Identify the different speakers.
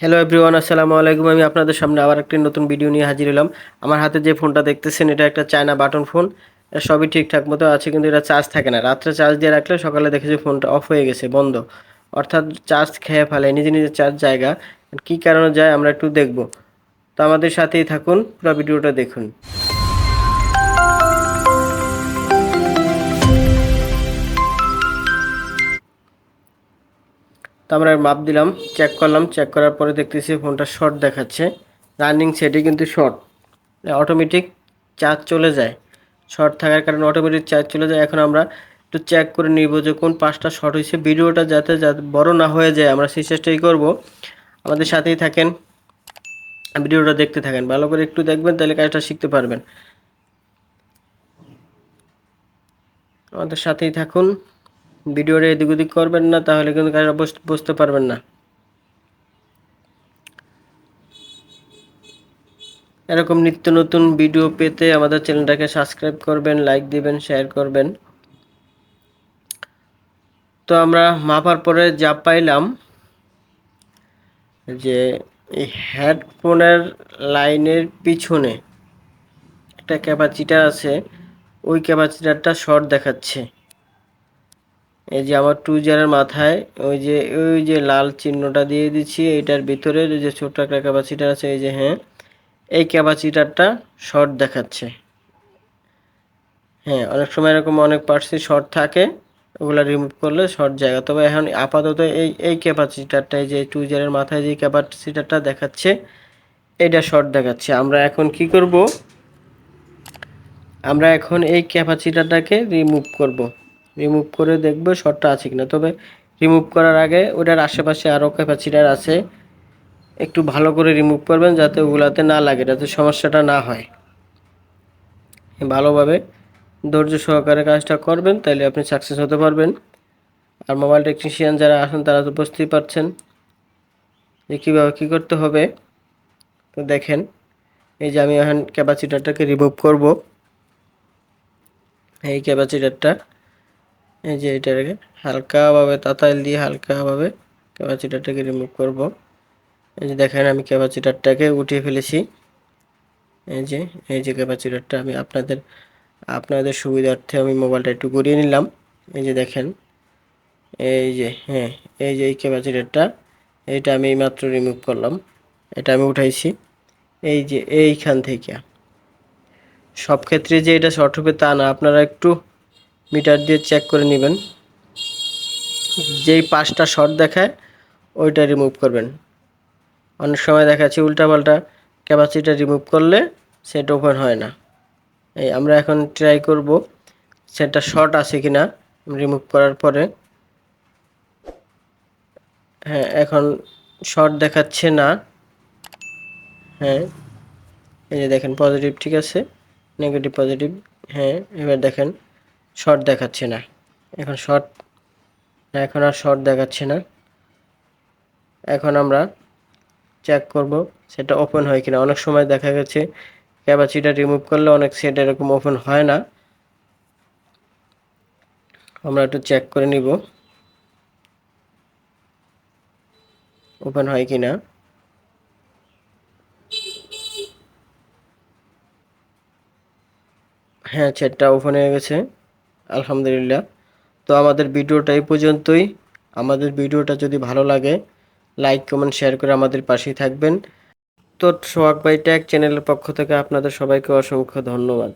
Speaker 1: Hello everyone, আসসালামু আলাইকুম। আমি আপনাদের সামনে আবার একটি নতুন ভিডিও নিয়ে হাজির হলাম। আমার হাতে যে ফোনটা দেখতেছেন এটা একটা চায়না বাটন ফোন। এটা সবই ঠিকঠাক মতো আছে, কিন্তু এটা চার্জ থাকে না। রাত্রে চার্জ দিয়ে রাখলে সকালে দেখে যে ফোনটা অফ হয়ে গেছে, বন্ধ, অর্থাৎ চার্জ খেয়ে ফেলে, নিজে নিজে চার্জ জায়গা। কী কারণে যায় আমরা একটু দেখব। তো আমাদের সাথেই থাকুন, পুরো ভিডিওটা দেখুন। তো আমরা মাপ দিলাম, চেক করলাম, চেক করার পরে দেখতেছি ফোনটা শর্ট দেখাচ্ছে। রানিং সেটে কিন্তু শর্ট, অটোমেটিক চার্জ চলে যায়। শর্ট থাকার কারণে অটোমেটিক চার্জ চলে যায়। এখন আমরা একটু চেক করে নিব যে কোন পাঁচটা শর্ট হয়েছে। ভিডিওটা যাতে বড় না হয়ে যায় আমরা সেই চেষ্টাই করব। আমাদের সাথেই থাকেন, ভিডিওটা দেখতে থাকেন, ভালো করে একটু দেখবেন, তাহলে কাজটা শিখতে পারবেন। আমাদের সাথেই থাকুন, ভিডিওটা এদিক ওদিক করবেন না, তাহলে কিন্তু কাজটা বুঝতে পারবেন না। এরকম নিত্য নতুন ভিডিও পেতে আমাদের চ্যানেলটাকে সাবস্ক্রাইব করবেন, লাইক দিবেন, শেয়ার করবেন। তো আমরা মাপার পরে যা পাইলাম যে এই হেডফোনের লাইনের পিছনে একটা ক্যাপাসিটার আছে, ওই ক্যাপাসিটারটা শর্ট দেখাচ্ছে। এই যে আমার টু জিয়ারের মাথায় ওই যে লাল চিহ্নটা দিয়ে দিচ্ছি, এইটার ভিতরে যে ছোট্ট একটা ক্যাপাসিটার আছে, এই যে, হ্যাঁ, এই ক্যাপাসিটারটা শর্ট দেখাচ্ছে। হ্যাঁ, অনেক সময় এরকম অনেক পার্টসই শর্ট থাকে, ওগুলা রিমুভ করলে শর্ট জায়গা। তবে এখন আপাতত এই ক্যাপাসিটারটা, এই যে টু জিয়ারের মাথায় যে ক্যাপাসিটারটা দেখাচ্ছে, এটা শর্ট দেখাচ্ছে। আমরা এখন কি করব, আমরা এখন এই ক্যাপাসিটারটাকে রিমুভ করব। রিমুভ করে দেখব শর্টটা আছে কিনা। তবে রিমুভ করার আগে ওটার আশেপাশে আরও ক্যাপাসিটার আছে, একটু ভালো করে রিমুভ করবেন যাতে ওগুলাতে না লাগে, যাতে সমস্যাটা না হয়। ভালোভাবে ধৈর্য সহকারে কাজটা করবেন, তাহলে আপনি সাকসেস হতে পারবেন। আর মোবাইল টেকনিশিয়ান যারা আছেন তারা তো বুঝতেই পারছেন যে কীভাবে কী করতে হবে। তো দেখেন, এই যে আমি এখন ক্যাপাসিটারটাকে রিমুভ করব। এই ক্যাপাসিটারটা, এই যে এটাকে হালকাভাবে তাতাইল দিয়ে হালকাভাবে ক্যাপাসিটারটাকে রিমুভ করব। এই যে দেখেন, আমি ক্যাপাসিটারটাকে উঠিয়ে ফেলেছি। এই যে ক্যাপাসিটারটা আমি আপনাদের সুবিধার্থে আমি মোবাইলটা একটু ঘুরিয়ে নিলাম। এই যে দেখেন, এই যে, হ্যাঁ, এই যে এই ক্যাপাসিটারটা, এইটা আমি এইমাত্র রিমুভ করলাম, এটা আমি উঠাইছি। এই যে এইখান থেকে সব ক্ষেত্রে যে এটা শর্ট হবে তা না, আপনারা একটু মিটার দিয়ে চেক করে নেবেন। যেই পাঁচটা শর্ট দেখায় ওইটা রিমুভ করবেন। অনেক সময় দেখাচ্ছি উল্টাপাল্টা ক্যাপাসিটার রিমুভ করলে সেট ওপেন হয় না। এই আমরা এখন ট্রাই করব সেটটা শর্ট আছে কিনা রিমুভ করার পরে। হ্যাঁ, এখন শর্ট দেখাচ্ছে না। হ্যাঁ, এই যে দেখেন পজিটিভ, ঠিক আছে, নেগেটিভ পজিটিভ। হ্যাঁ, এবার দেখেন শর্ট দেখাচ্ছে না। এখন আর শর্ট দেখাচ্ছে না। এখন আমরা চেক করব সেটা ওপেন হয় কিনা। অনেক সময় দেখা গেছে ক্যাপাসিটার রিমুভ করলে অনেক সেট এরকম ওপেন হয় না। আমরা একটু চেক করে নিব ওপেন হয় কিনা। হ্যাঁ, সেটটা ওপেন হয়ে গেছে, আলহামদুলিল্লাহ। তো আমাদের ভিডিওটা এই পর্যন্তই। আমাদের ভিডিওটা যদি ভালো লাগে লাইক কমেন্ট শেয়ার করে আমাদের পাশেই থাকবেন। তো সোহাগ ভাই টেক চ্যানেলের পক্ষ থেকে আপনাদের সবাইকে অসংখ্য ধন্যবাদ।